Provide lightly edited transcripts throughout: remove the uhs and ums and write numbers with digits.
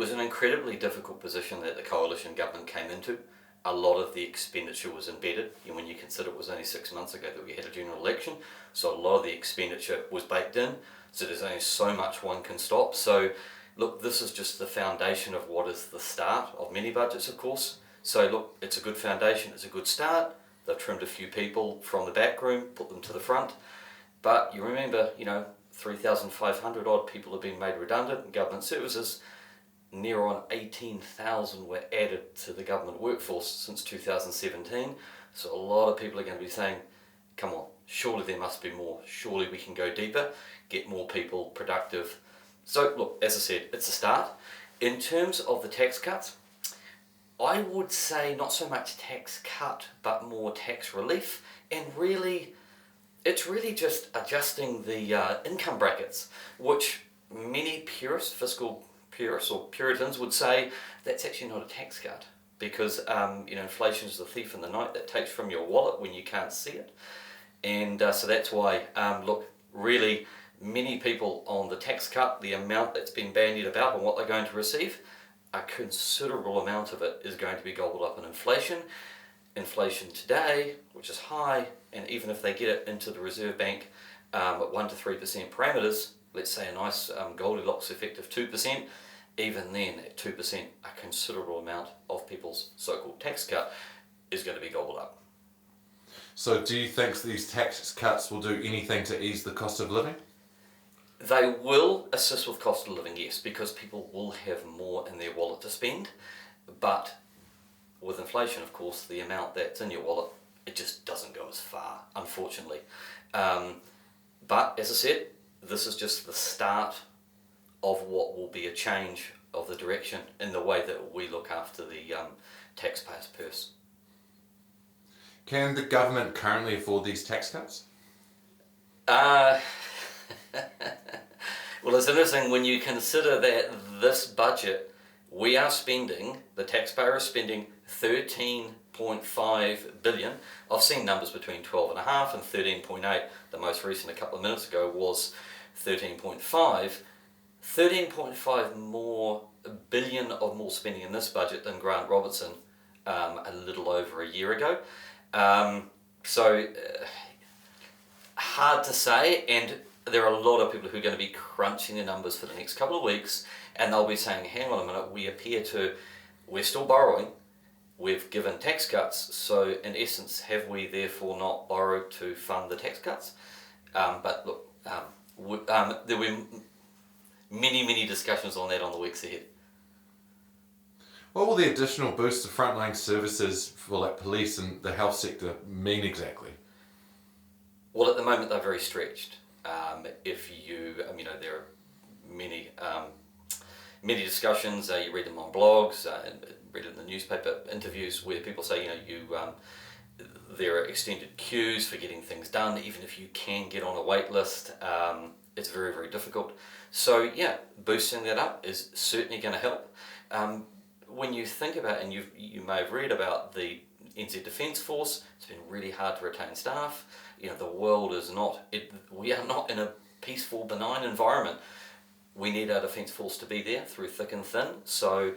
was an incredibly difficult position that the coalition government came into. A lot of the expenditure was embedded, and when you consider it was only 6 months ago that we had a general election, so a lot of the expenditure was baked in, so there's only so much one can stop. So look, this is just the foundation of what is the start of many budgets, of course. So look, it's a good foundation, it's a good start. They've trimmed a few people from the back room, put them to the front, but you remember, 3,500 odd people have been made redundant in government services. Near on 18,000 were added to the government workforce since 2017. So a lot of people are going to be saying, come on, surely there must be more. Surely we can go deeper, get more people productive. So look, as I said, it's a start. In terms of the tax cuts, I would say not so much tax cut, but more tax relief. And really, it's really just adjusting the income brackets, which many purists, fiscal purists or Puritans would say that's actually not a tax cut, because inflation is the thief in the night that takes from your wallet when you can't see it. And so that's why, look, really many people on the tax cut, the amount that's been bandied about and what they're going to receive, a considerable amount of it is going to be gobbled up in inflation. Inflation today, which is high, and even if they get it into the Reserve Bank at 1 to 3% parameters, let's say a nice Goldilocks effective 2%, even then at 2%, a considerable amount of people's so-called tax cut is going to be gobbled up. So do you think these tax cuts will do anything to ease the cost of living? They will assist with cost of living, yes, because people will have more in their wallet to spend, but with inflation, of course, the amount that's in your wallet, it just doesn't go as far, unfortunately. But as I said, this is just the start of what will be a change of the direction in the way that we look after the taxpayer's purse. Can the government currently afford these tax cuts? Well, it's interesting when you consider that this budget, the taxpayer is spending 13.5 billion. I've seen numbers between 12.5 and 13.8. The most recent a couple of minutes ago was 13.5. 13.5 more billion of more spending in this budget than Grant Robertson a little over a year ago. So hard to say, and there are a lot of people who are going to be crunching the numbers for the next couple of weeks, and they'll be saying, hang on a minute, we're still borrowing, we've given tax cuts, so in essence, have we therefore not borrowed to fund the tax cuts? But look, there were many discussions on that on the weeks ahead. What will the additional boost to frontline services for police and the health sector mean exactly? Well, at the moment they're very stretched. There are many discussions. You read them on blogs, and read it in the newspaper interviews where people say, there are extended queues for getting things done. Even if you can get on a wait list, it's very, very difficult. So yeah, boosting that up is certainly going to help. When you think about, and you may have read about the NZ Defence Force, it's been really hard to retain staff. The world is we are not in a peaceful, benign environment. We need our Defence Force to be there through thick and thin. So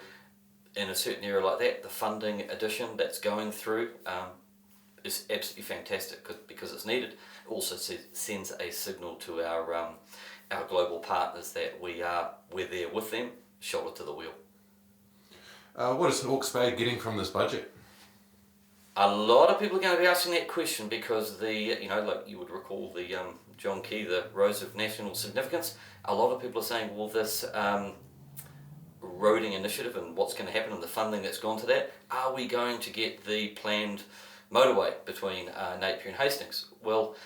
in a certain area like that, the funding addition that's going through is absolutely fantastic because it's needed. It also sends a signal to our global partners that we're there with them, shoulder to the wheel. What is Hawke's Bay getting from this budget? A lot of people are going to be asking that question because like you would recall the John Key, the Rose of National Significance. A lot of people are saying, well, this roading initiative and what's going to happen and the funding that's gone to that, are we going to get the planned motorway between Napier and Hastings? Well,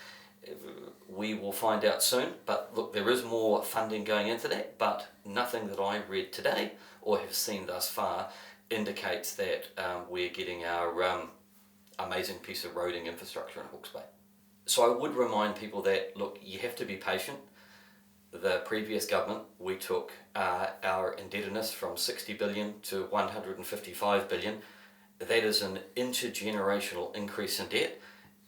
we will find out soon, but look, there is more funding going into that, but nothing that I read today or have seen thus far indicates that we're getting our amazing piece of roading infrastructure in Hawke's Bay. So I would remind people that, look, you have to be patient. The previous government, we took our indebtedness from 60 billion to 155 billion. That is an intergenerational increase in debt,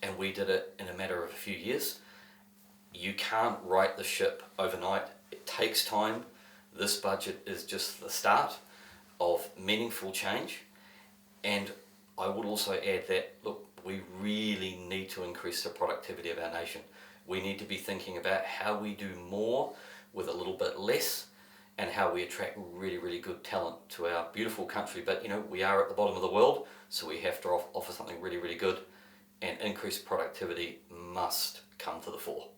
and we did it in a matter of a few years. You can't right the ship overnight. It takes time. This budget is just the start. of meaningful change. And I would also add that, look, we really need to increase the productivity of our nation. We need to be thinking about how we do more with a little bit less, and how we attract really, really good talent to our beautiful country. But we are at the bottom of the world, so we have to offer something really, really good, and increased productivity must come to the fore.